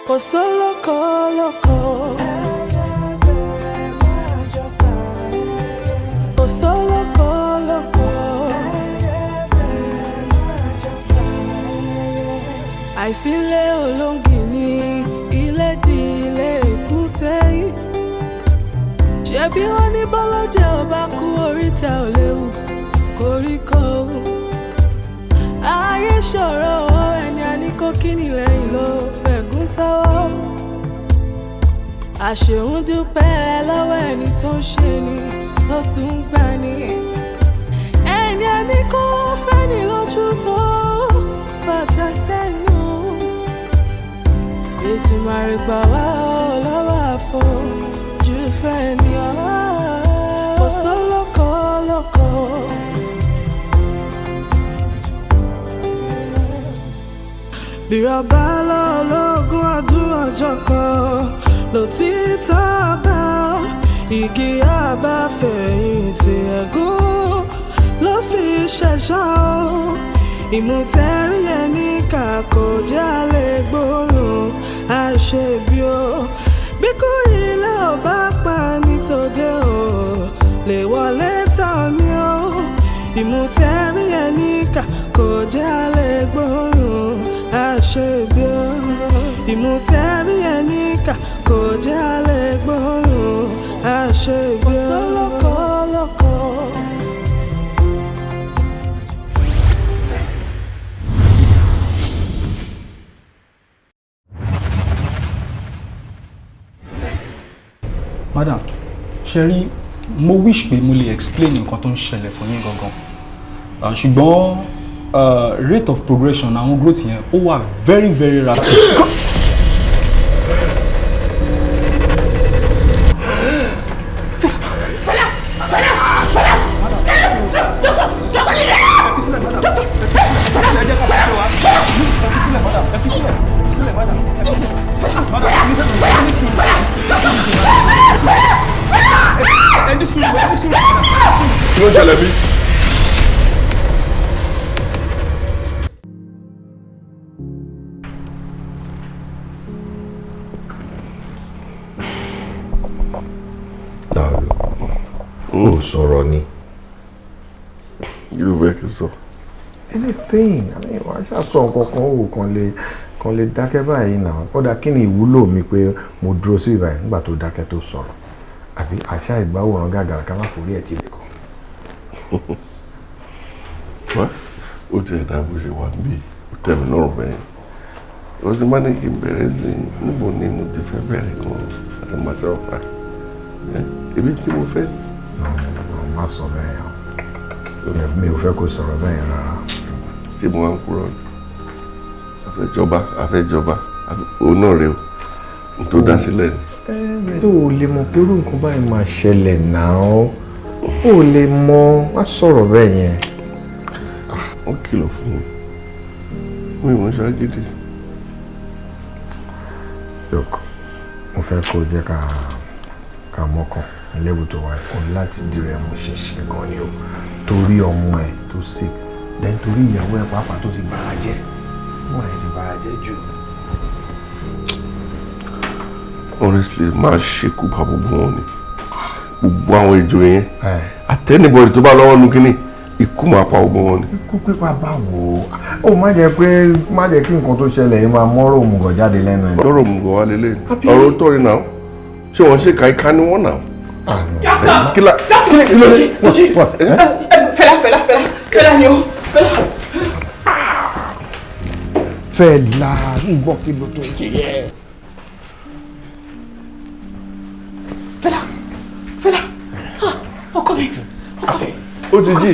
kò sólókò lóko. Kò sólókò lóko. Àìsílé olóńgì ní ilé di ilé èkúté yìí. Ṣebí wọ́n ní bọ́lọ́jẹ́ ò bá kú oríta ò léwu koríko. Ayé ṣòro ẹni àníkó kíni lẹ́yìn ló fẹ̀gún sọ́wọ́. Àṣeun dúpẹ́ lọ́wọ́ ẹni tó ń ṣe ni ló tún ń gbà ní. Ẹni àníkó fẹ́ni lójú tó bàtà sẹ́nu. Ètùmàrè gbà wá lọ́wọ́ àfojú fẹ́ni ọ̀hún. Kò sólókò lóko. Bírọ̀bá lọ́lọ́gún ọdún ọjọ́ kan lòtítọ́ bá igi àbáfẹ̀yìntì ẹ̀gún ló fi ṣẹ̀ṣọ́. Ìmùtẹ́rí ẹni kà kò jálè gbóòórùn àṣebí o. Bí kò ilé ò bá pa nítòde o lè wọlé tán mi o. Ìmùtẹ́rí ẹni kà kò jálè gbóòórùn àṣebí o. Ìmùtẹ́rí ẹni kà kò jálè gbóòórùn àṣebí o. Kò sólókò lóko. Madam, Sherry, mo wish pé mo lè explain nǹkan tó ń ṣẹlẹ̀ fún yín gangan. Ṣùgbọ́n rate of progression àwọn growth yẹn ó wà very very rapid. Ló ṣẹlẹ̀ bí? Ó sọ̀rọ̀ ni. Yóò fẹ́ kí n sọ. Anything, I mean, wàá ṣàṣọ nǹkan kan lè dákẹ́ báyìí náà. Kódà kí ni ìwúlò mi pé mo dúró sí ìbàyìí nígbà tó dákẹ́ tó sọ̀rọ̀? Àbí àṣà ìgbàwòrán gàgàrà ká má forí ẹ̀ tí lè kọ́. Wá ó ti ẹ̀dá bó ṣe wà níbí ó tẹ̀ mí lọ́rùn bẹ́ẹ̀. Ó ti má ní kí n bẹ̀rẹ̀ sí níbo ni mo ti fẹ́ bẹ̀rẹ̀ gan àti matter of fact. Ebi tí mo fẹ́. Má sọ bẹ́ẹ̀ yẹn. Mi ò fẹ́ kó sọ̀rọ̀ bẹ́ẹ̀ yẹn rárá. Tí mo wá ń kúrò ní. Àfẹ́jọba, òun náà rèé o. N tó dá sílẹ̀ ni. Tó o lè mọ pé irú nǹkan báyìí máa ṣẹlẹ̀ náà. Ó lè mọ, má sọ̀rọ̀ bẹ́ẹ̀ yẹn. Wọ́n kìlọ̀ fún mi. Mi ò mọ̀ ṣáájídì. Look, mo fẹ́ kó jẹ́ ká mọ́kàn lẹ́wù tó wáyé kó láti dìrẹ̀ mo ṣẹ̀ṣẹ̀ gan ni o. Torí ọmọ ẹ̀ tó sick, then torí ìyàwó ẹ̀ pàápàá tó ti bára jẹ́. Wọ́n ẹ̀ ti bára jẹ́ jù. Honestly, máa ṣekú pa gbogbo wọn ni. Gbogbo àwọn ìjọ yẹn. At anybody tó bá lọ́wọ́ nu kínní, ikú máa pa gbogbo wọn ni. Ikú pípa báwo? Ó má jẹ́ kí nǹkan tó ṣẹlẹ̀ yìí máa mọ́rọ̀ òmùgọ̀ jáde lẹ́nu ẹ̀. Lọ́rọ̀ òmùgọ̀ wá lélẹ̀. Ọ̀rọ̀ tó rí náà. Ṣé wọ́n ṣe ká ní wọ́n náà? Kílá ló ṣe? Fẹ́lá ni o. Fẹ́lá ń gbọ́ kí ló tó ń ṣe yẹ. Fẹ́lá, ọkọ mi. Ó ti jí.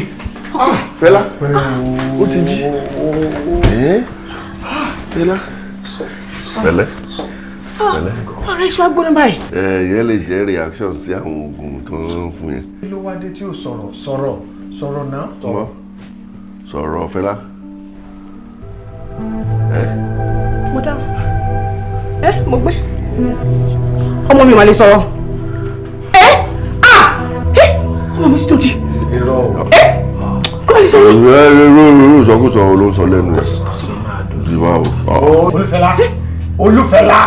Fẹ́lá, ó ti jí. Fẹ́lá, pẹ̀lẹ́. Ọ̀rẹ́ iṣu agbóná báyìí. Yẹn lè jẹ́ reaction sí àwọn oògùn tó ń fún yẹn. Kí ló wá dé tí ó sọ̀rọ̀ náà? Sọ̀rọ̀ Fẹ́lá. Mo dáhùn. Mo gbé. Ọmọ mi mà lè sọ̀rọ̀. Ọmọ mi sì tó di. Kọ́ lè sọ̀rọ̀. Irú ìsọkúsọ ló ń sọ lẹ́nu ẹ̀. Ìwà o. Olúfẹ́lá, Olúfẹ́lá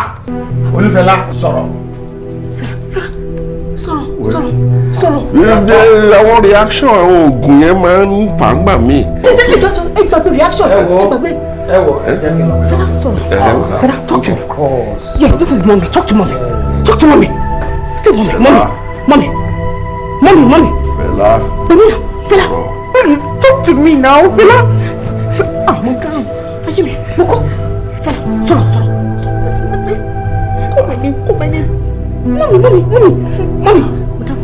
sọ̀rọ̀. Sọ̀rọ̀. Àwọn reaction àwọn oògùn yẹn máa ń fà ń gbà mí. Ẹ gbàgbé reaction. Ẹ gbàgbé. Fela, sọ̀rọ̀. Fela, talk to me. Of course. Yes, this is mommy. Talk to mommy. Talk to mommy. Say mommy. Fela. Fela, please talk to me now, Fela. My God. Ayé mi, mo kọ́. Fela, sọ̀rọ̀. Say something, please. Call my name. Mommy. Madam.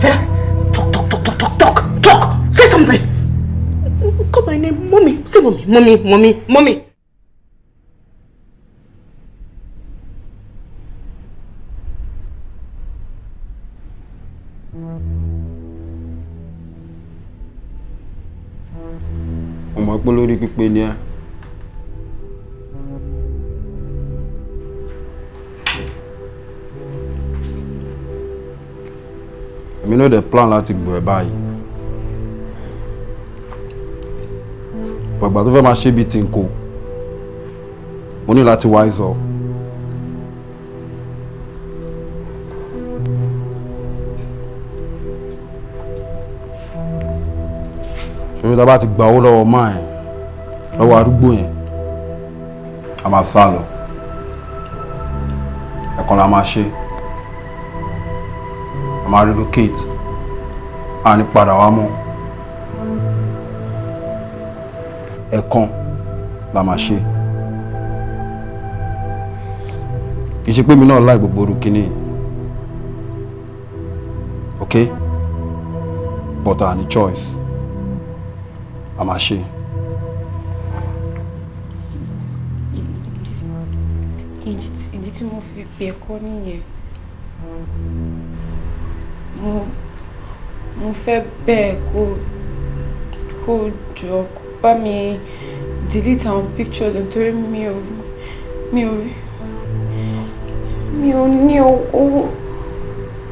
Fela. Talk. Say something. Call my name, mommy. Say mommy. Ọmọ ẹ̀pọ̀ lórí pípé ni ẹ́. Èmi náà dẹ̀ plan láti gbọ́ ẹ báyìí. Bàgbà tó fẹ́ máa ṣe bí tí n kò. Mo ní láti wise up. Ṣé tá bá ti gba owó lọ́wọ́ máa ẹ̀ lọ́wọ́ arúgbó yẹn a máa sá lọ ẹ̀kan la máa ṣe a máa relocate a ní padà wá mọ́ ẹ̀kan la máa ṣe kì í ṣe pé mi náà láì gbogbo orúkíní okay but I need choice. A máa ṣe. Ìdí tí mo fi pè ẹ̀kọ́ nìyẹn. Mo fẹ́ bẹ́ẹ̀ kó jọ kó bá mi delete àwọn pictures nítorí mi ò ní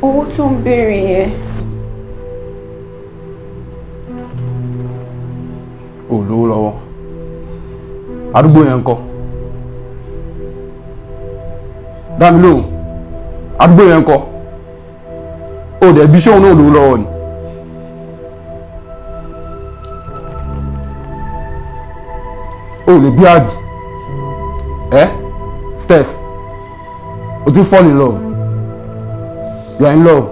owó tó ń béèrè yẹn. Ò lówó lọ́wọ́ àdúgbò yẹn ńkọ́ dá mi lóhùn àdúgbò yẹn ńkọ́ ó dẹ̀ bí ṣóun náà lówó lọ́wọ́ ni ó lè bí àdì Steph o ti fall in love you are in love.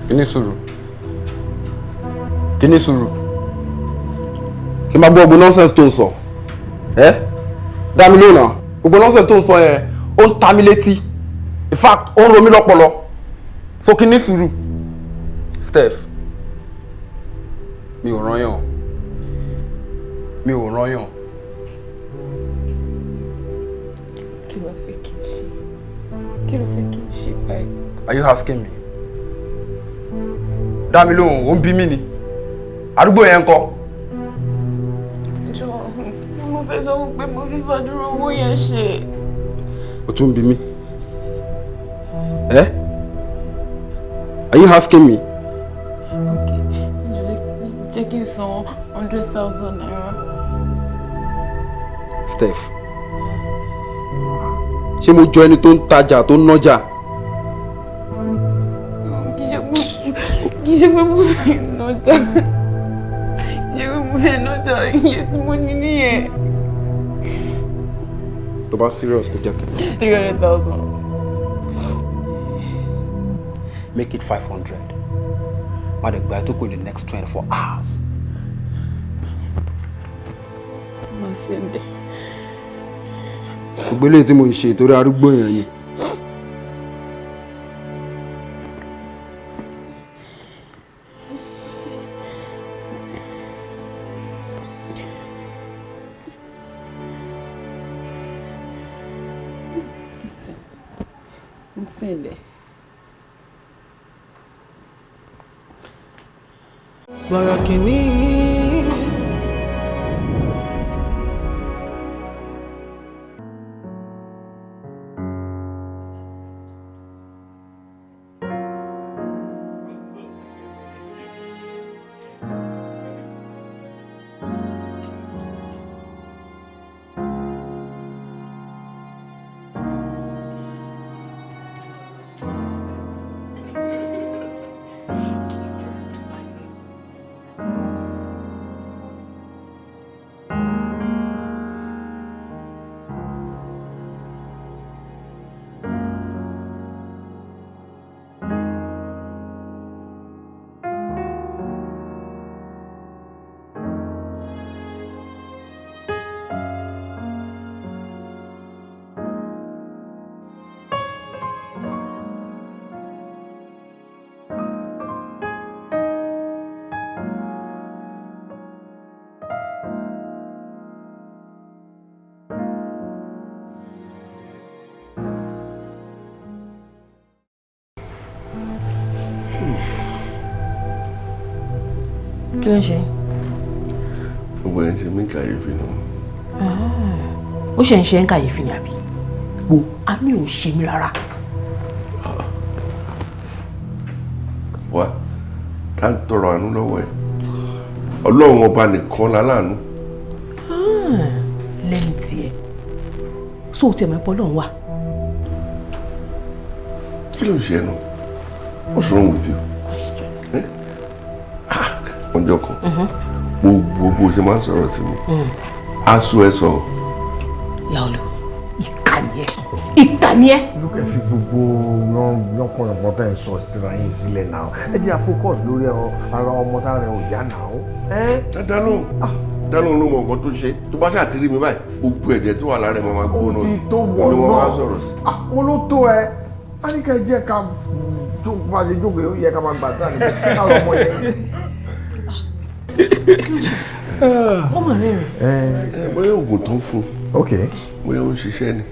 Kí ni sùúrù kí máa gbọ́ gbogbo nonsense tó ń sọ dá mi lónà gbogbo nonsense tó ń sọ yẹn ó ń ta mi létí in fact ó ń ro mí lọ́pọlọ so kí ni sùúrù Steph mi ò rányàn Kí ló fẹ́ kí n ṣe báyìí? Are you asking me? Dá mi lóhùn, ó ń bí mi ni. Àdúgbò yẹn ńkọ́? Jọ, mo fẹ́ sọ pé mo fi fàdúrà owó yẹn ṣe. Ó tún bí mi. Are you asking me? Okay, jẹ́ kí n san 100,000 naira. Steph, ṣé mo jọ ẹni tó ń tajà tó ń nájà? Kì í ṣe pé mo fẹ́ nájà. Mo fẹ́ nájà iye tí mo ní nìyẹn. Tó bá serious kò jẹ́ kí. 300,000. Make it 500. Má dẹ̀ gba ẹ tó kù in the next 24 hours. Má ṣe ń dẹ̀. Gbogbo eléyìí tí mo ṣe torí arúgbó yẹn ni. Borokini. Kí ló ń ṣe? Gbogbo ẹ̀ ń ṣe mí kàyéfì náà. Ó ṣe ń ṣe ń kàyéfì ni àbí? Wo àmì ò ṣe mí rárá. Wá tá ń tọrọ àánú lọ́wọ́ ẹ̀. Ọlọ́run ọba nìkan láláàánú. Lẹ́nu tiẹ̀. So tí ẹ̀mọ́ ẹ̀pọ̀ Ọlọ́run wà. Kí ló ń ṣe ẹnu? What's wrong with you? Ọjọ́ kan gbogbo ṣe máa ń sọ̀rọ̀ sí mi. Aṣọ ẹ sọ. Láolú, ìkànnì ẹ̀. Lókè fi gbogbo yánpọ̀yánpọ̀ tẹ́ ń sọ síra yín sílẹ̀ náà. Ẹ jẹ́ àfókọ̀sì lórí ara ọmọ tá rẹ̀ ò yá náà. Dánú ló mọ nǹkan tó ṣe. Tó bá ṣàtìrí mi báyìí, gbogbo ẹ̀jẹ̀ tó wà lára ẹ̀ máa gbóná. Ó ti tó wọ̀ náà. Mo ló tó ẹ. A ní ká jẹ́ ká máa ṣe jókòó ó yẹ ká máa gbàdúrà níbi káwọn ọmọ yẹn. Ó mà rẹ̀ rẹ̀. Bóyá oògùn tó ń fún. Bóyá ó ń ṣiṣẹ́ ni.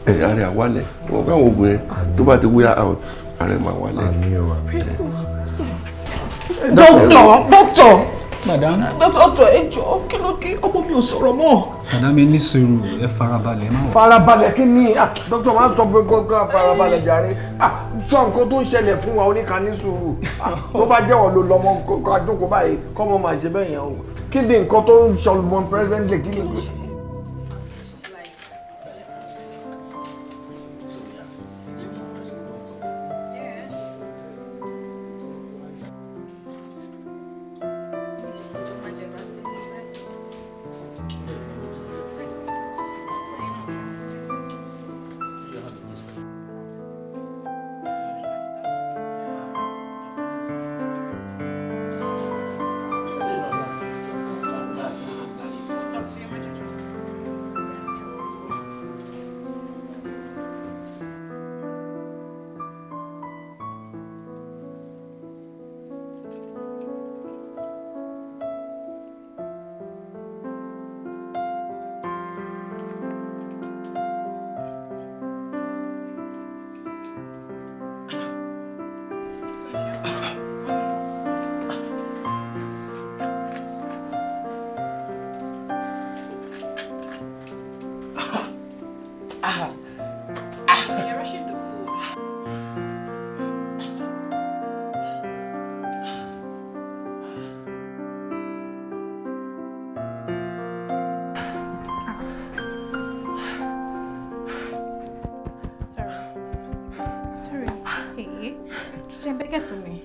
Ààrẹ àwálẹ̀. Wọ́n káwọn oògùn yẹn tó bá ti wear out, ààrẹ máa wálẹ̀. Dókítà. Madam. Dókítà ẹ jọ̀ọ́ kí ló dé? Ọmọ mi ò sọ̀rọ̀ mọ́. Madam, ẹ ní sùúrù, ẹ farabalẹ̀ náà. Farabalẹ̀ kí ni? Dókítà máa ń sọ pé kọ́kọ́ farabalẹ̀ jàre. Sọ nǹkan tó ń ṣẹlẹ̀ fún wa oníka ní sùúrù. Tó bá jẹ́wọ́ ló lọ́mọ kọ́kọ́ àjókòó báyìí kọ́mọ máa ṣe bẹ́ẹ̀ yẹn o. Kí ni nǹkan tó ń ṣọlùmọ́ presently kí ni? You're rushing the food. Sorry. Hey, just beg it to me.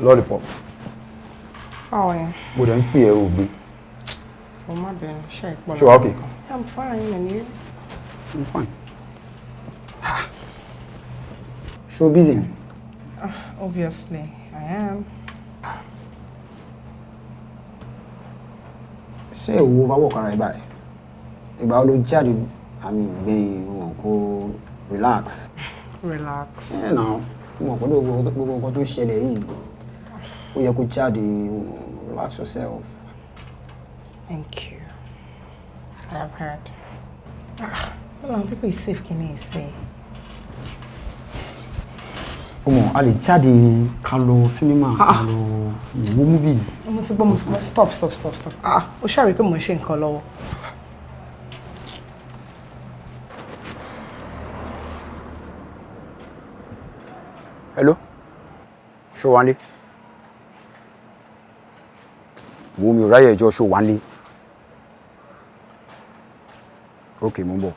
Lollipop. How are you? Mo dẹ̀ ń pè ẹ́ ògbé. Oh, my bad. Sure. Sure, okay. I'm fine, and you? I'm fine. So busy? Obviously, I am. Ṣé o overwork ara ẹ báyìí? Ìgbà wo ló jáde àmì ìgbẹ́yìn wọn kó relax? Relax. Ẹ náà, mo mọ̀ pé gbogbo nǹkan tó ṣẹlẹ̀ yìí, ó yẹ kó jáde, relax yourself. Thank you. I have heard. Well, people is safe, can you say? Ọmọ, a lè jáde ká lọ cinema, ká lọ wo movies. Stop. O ṣàrí pé mo ṣe nǹkan lọ́wọ́. Hello? Ṣó wà nílé? Wo mi ò ráyè ẹjọ́ ṣó wà nílé. Okay, mo ń bọ̀.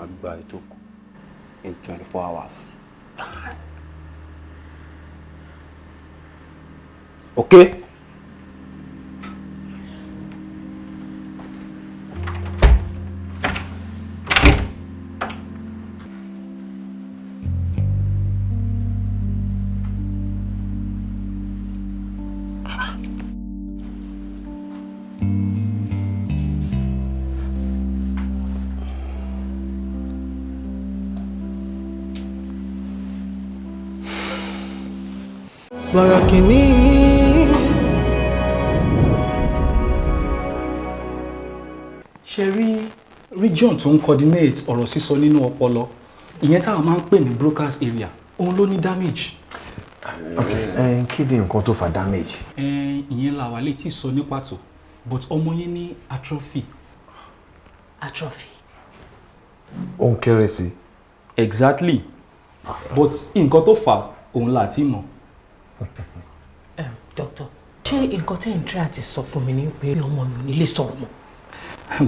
àgbà ètò in 24 hours. Okay? Borokini. Ṣé rí region tó ń coordinate ọ̀rọ̀ sísọ nínú ọpọlọ ìyẹn táwọn máa ń pè ní broca's area òun ló ní damage. Kí ni nǹkan tó fa damage? Ìyẹn la wà létí sọ ní pàtó but ọmọ yẹn ní atrophy. Atrophy. Ó ń kéré sí. Exactly. But nǹkan tó fà òun là ti mọ̀. Doctor, ṣé nǹkan tẹ́ ń try àti sọ fún mi ní pé ọmọ mi ò ní lè sọ̀rọ̀ mọ́?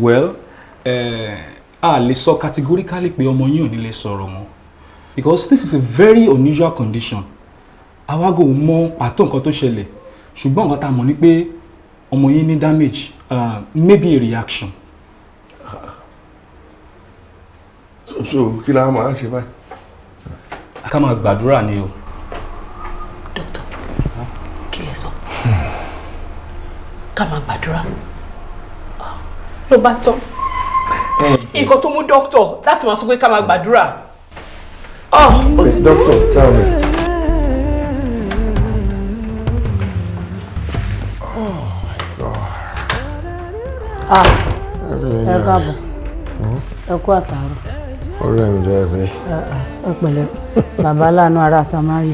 Well, a lè sọ categorically pé ọmọ yín ò ní lè sọ̀rọ̀ mọ́ because this is a very unusual condition. Àwa kò mọ pàtó nǹkan tó ṣẹlẹ̀ ṣùgbọ́n nǹkan tá a mọ̀ ni pé ọmọ yín ní damage, maybe a reaction. So kí la máa ṣe báyìí? Ká máa gbàdúrà ni o. Doctor, kí lẹ sọ? Ká máa gbàdúrà. Ló bá tán. Nǹkan tó mú doctor láti máa sọ pé ká máa gbàdúrà. Doctor, tell me. Ẹ káàbọ̀. Ẹ kú àtàárọ̀. Ọ̀rẹ́ mi jẹ́ ẹ̀fẹ́. Ẹ pẹ̀lẹ́. Bàbá láàánú ará Samaria.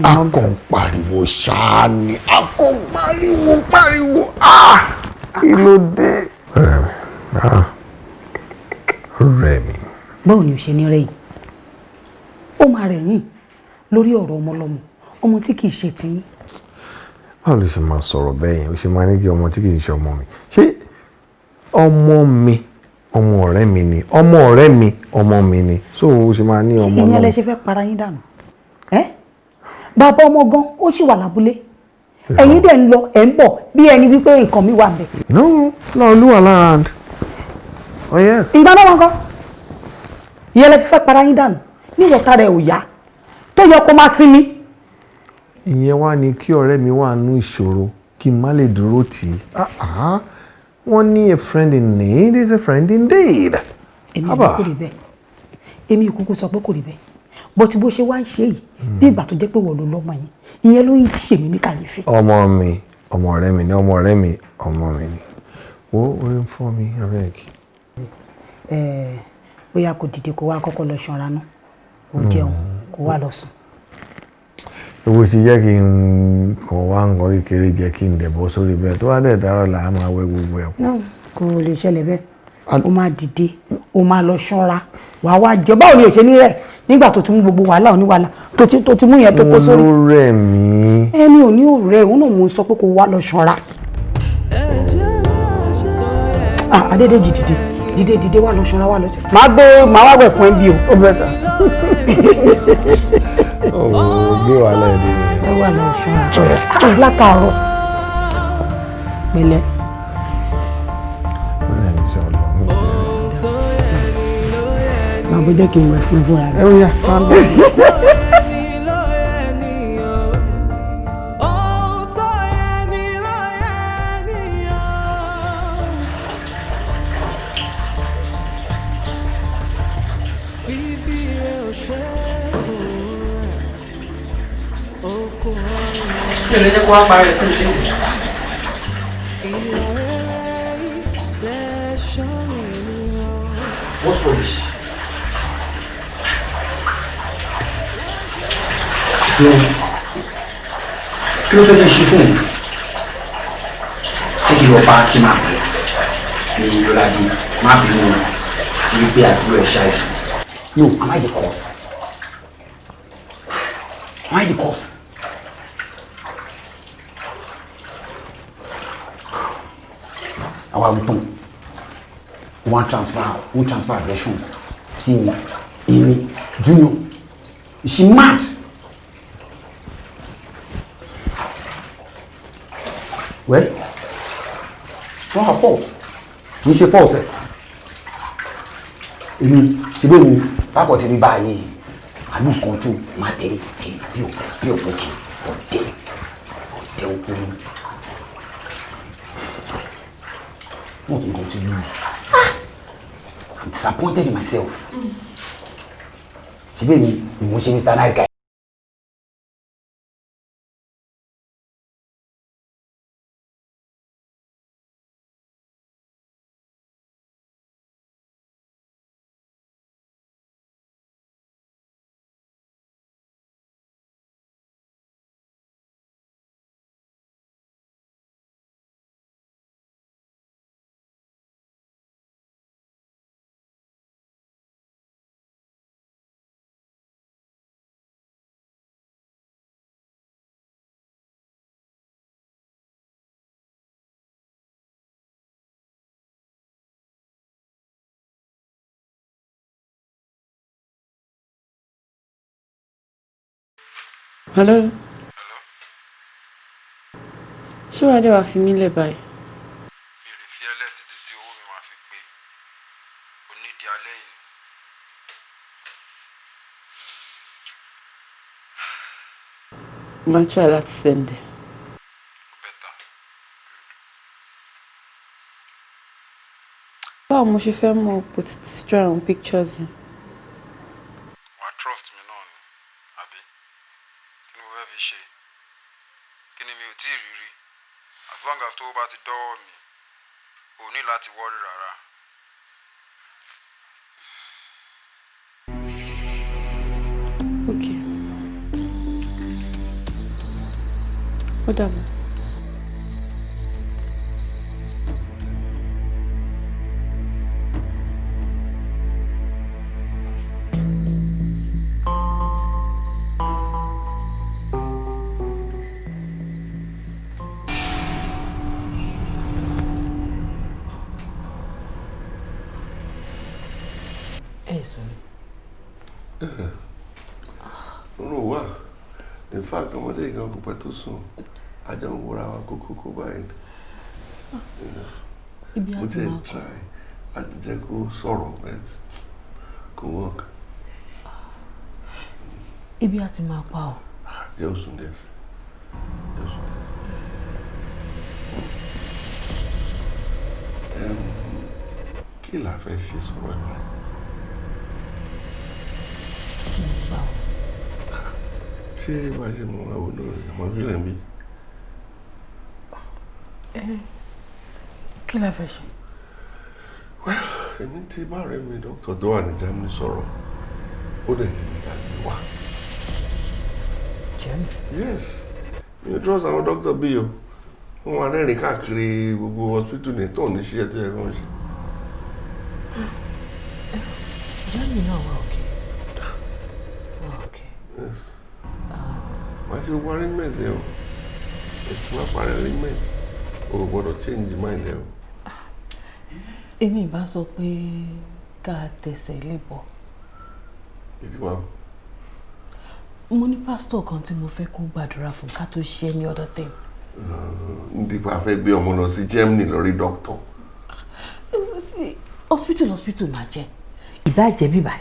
A kò ń pariwo ṣáá ni. A kò ń pariwo. Kí ló dé? Ọ̀rẹ́ mi. Báwo ni o ṣe ní rẹ̀yìn? Ó máa rẹ̀yìn lórí ọ̀rọ̀ ọmọlọ́mọ, ọmọ tí kìí ṣe tiyín. Báwo ló ṣe máa sọ̀rọ̀ bẹ́ẹ̀ yẹn? O ṣe máa ní kí ọmọ tí kìí ṣe ọmọ mi. Ṣé ọmọ mi ọmọ ọ̀rẹ́ mi ni? Ọmọ ọ̀rẹ́ mi ọmọ mi ni. So o ṣe máa ní ọmọ náà. Ìyẹn lẹ ṣe fẹ́ para yín dànù. Bàbá ọmọ gan ó sì wà lábúlé. Ẹ̀yin dẹ̀ ń lọ ẹ̀ ń bọ̀ bí ẹni wípé nǹkan mi wà bẹ̀. No, Olúwa lára. Oh yes. Ìgbà náà wọn kọ́. Ìyẹn lẹ fẹ́ para yín dànù. Níwọ̀ta rẹ̀ ò yá. Tó yẹ kó máa sinmi. Ìyẹn wá ní kí ọ̀rẹ́ mi wà nínú ìṣòro kí n má lè dúró tì í. Wọ́n ní a friend in need is a friend indeed. Èmi kò rí bẹ́ẹ̀. Èmi kúkú sọ pé kò rí bẹ́ẹ̀. Bó ti bó ṣe wá ń ṣe yìí bí ìgbà tó jẹ́ pé wọ́n ló lọ́mọ yín. Ìyẹn ló ń ṣe mí ní kàyéfì. Ọmọ mi, ọmọ ọ̀rẹ́ mi ni, ọmọ ọ̀rẹ́ mi, ọmọ mi ni. Wo orí ń fọ́ mi, abeg. Bóyá kò dìde kó wá kọ́kọ́ lọ ṣanra náà. Kò jẹun, kó wá lọ sùn. Owó ti jẹ́ kí n kàn wá nǹkan kékeré jẹ́ kí n dẹ̀bọ́ sórí bẹ́ẹ̀ tó wá dẹ̀ dára là á máa wẹ gbogbo ẹ̀. Náà kò lè ṣẹlẹ̀ bẹ́ẹ̀. Ó máa dìde, ó máa lọ ṣanra. Wàá wá jẹ báwo ni ò ṣe ní rẹ̀ nígbà tó ti mú gbogbo wàhálà oníwàhálà tó ti mú yẹn tó kó sórí. Mo rẹ̀ mí. Ẹni ò ní òrẹ́ òun náà mo sọ pé kó wá lọ ṣanra. Adédèjì dìde wá lọ ṣanra wá lọ ṣanra. Màá wá wẹ̀ fún ẹ bí o. Ó bẹ̀ tà. Gbé wàhálà ẹ̀ dé. Ẹ wà lọ ṣanra. Lákàárọ̀. Pẹ̀lẹ́. Ọ̀rẹ́ mi sọ lọ mí jẹ́ rẹ̀. Màá bó jẹ́ kí n wẹ̀ fún ẹ fúnra rẹ̀. Ẹ ó yá, máa bẹ̀. Kí ló jẹ́ kó wá parí sí ìdí? What's rubbish? Kí ló fẹ́ kí n ṣe fún mi? Ṣé kí lọ bá kí máa pẹ́ ní Yọládé má bínú wípé àdúrà ẹ̀ ṣàìsàn? No, am I the cause? Am I the cause? Àwa wí tán One transfer aggression. See, Amy, do you know? Is she mad? Well, it's not her fault. It's your fault. Amy, she don't know. That's what she buy. I lose control. My day, be okay. What am I going to lose? I'm disappointed in myself. She baby, Mr. Nice Guy. Hello. Ṣé wàá dé wá fi mí lẹ̀ báyìí? Mi ò lè fi ẹlẹ́ títí tí owó mi máa fi pé onídìí alẹ́ yìí. Máa try láti send ẹ̀. Better. Báwo mo ṣe fẹ́ mọ̀ pé ti destroy àwọn pictures yẹn? Wàá trust mi náà ni, àbí? Kí ni mo fẹ́ fi ṣe? Kí ni mi ò tí ì rí rí? As long as tó bá ti dọ́wọ́ mi, ò ní láti worry rárá. Okay. Ó dàbọ̀. No, in fact, I'm going to go to soon. I don't worry about Coco buying. But then try. I just go sorrow, but go work. Ibi àti máa pa ọ́. Just soon, yes. Kí la fẹ́ ṣe sọ̀rọ̀ ẹ̀ báyìí? Ibi ti bá ọ́. Ṣé bá ṣe mọ àwọn olórin àmọ́ fílẹ̀ mi? Kí la fẹ́ ṣe? Well, èmi ti bá rẹ̀ mi dókítà tó wà ní Germany sọ̀rọ̀. Ó dẹ̀ ti ní ká gbé wá. Germany? Yes. Mi ò trust àwọn dókítà bí o. Wọ́n wá rẹ́rìn káàkiri gbogbo hospital ní tó ní ṣiṣẹ́ tó yẹ kí wọ́n ṣe. Germany náà wà òkè. Wà òkè. Yes. Wọ́n ṣe gbogbo arrangement yẹn o. Ètò máa parí arrangement. O ò gbọ́dọ̀ change mind ẹ o. Èmi ìbá sọ pé ká tẹ̀sẹ̀ lè bọ̀. Ìdí wa. Mo ní pásítọ̀ kan tí mo fẹ́ kó gbàdúrà fún ká tó ṣe any other thing. Nípa fẹ́ gbé ọmọ lọ sí Germany lọ rí dókítà. Hospital máa jẹ́. Ìbàjẹ́ bíbà,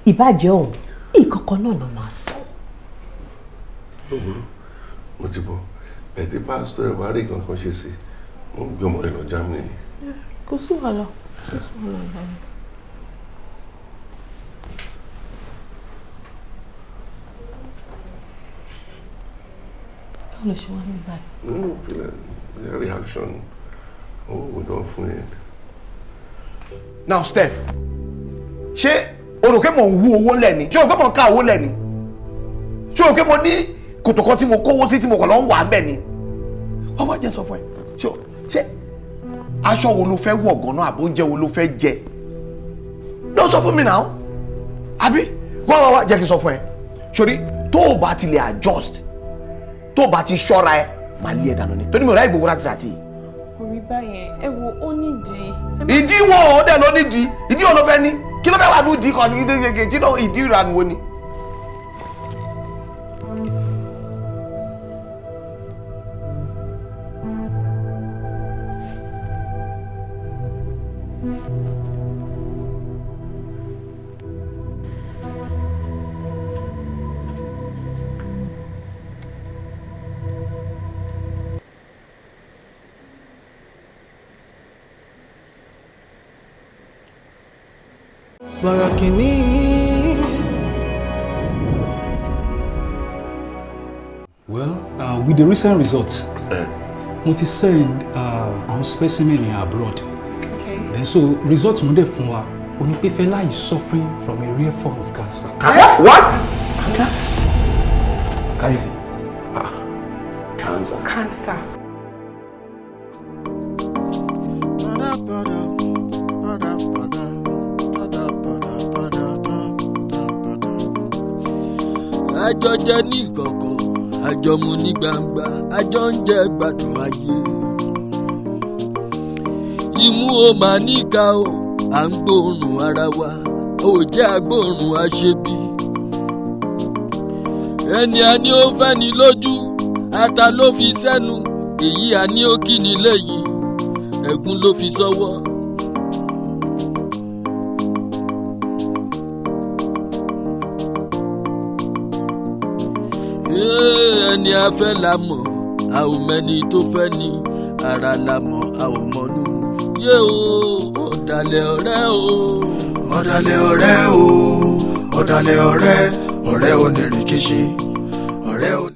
ìbàjẹ́ ọ̀hún, ìkọ̀kọ̀ náà ló máa sọ. Mo ti bọ̀. Ẹ ti pásítọ̀ ẹ̀ wá rí kankan ṣe sí. Mo ń gbé ọmọ ẹ lọ Germany ni. Kò sí wàhálà. Kò sí wàhálà. Báwo ló ṣe wá ní báyìí? No reaction. We don't fún yẹn. Now, Steph, ṣé o rò pé mo ń hu owó ńlẹ̀ ni? Ṣé o rò pé mo ń ká owó ńlẹ̀ ni? Ṣé o rò pé mo ní kòtò kan tí mo kówó sí tí mo kàn lọ ń wà ń bẹ̀ ni? Ọmọ jẹ́ sọ fún ẹ. Ṣé aṣọ wo ló fẹ́ wọ̀ gan-an àbí oúnjẹ wo ló fẹ́ jẹ? Lọ sọ fún mi náà. Àbí wá jẹ́ kí n sọ fún ẹ. Ṣorí tó o bá ti lè adjust, tó o bá ti ṣọ́ra ẹ, máa lé ẹ dànù ni. Torí mi ò ráyè gbogbo láti ràtì. kò rí báyẹn ẹ wo ó nídìí. ìdí wo ò dẹ̀ ló nídìí ìdí wo ló fẹ́ ní kí ló fẹ́ wà ní ìdí kan kí ló ìdí ìranù wo ni. Borokini. Well, with the recent results, mo ti send our specimen in abroad. Okay. Then so results mo dẹ̀ fún wa, ó ní pé Fela is suffering from a rare form of cancer. What? Cancer? Can you see? Cancer. Cancer. Àjọ jẹ ní ìkọ̀kọ̀, àjọ mu ní gbangba, àjọ ń jẹ gbádùn ayé. Imú o máa ní ìka o, à ń gbóòórùn ara wa, ò jẹ́ agbóòórùn aṣebi. Ẹni a ní ó fẹ́ ni lójú, ata ló fi sẹ́nu, èyí a ní ó kí ni lẹ́yìn, ẹ̀gún ló fi sọ́wọ́. Ẹni a fẹ́ la mọ̀, a ò mẹ́ni tó fẹ́ ni, ara la mọ̀, a ò mọ̀nú. Yé o, ọ̀dàlẹ̀ ọ̀rẹ́ o. Ọ̀dàlẹ̀ ọ̀rẹ́ o, ọ̀dàlẹ̀ ọ̀rẹ́, ọ̀rẹ́ onírìkíṣí, ọ̀rẹ́ onírìkíṣí.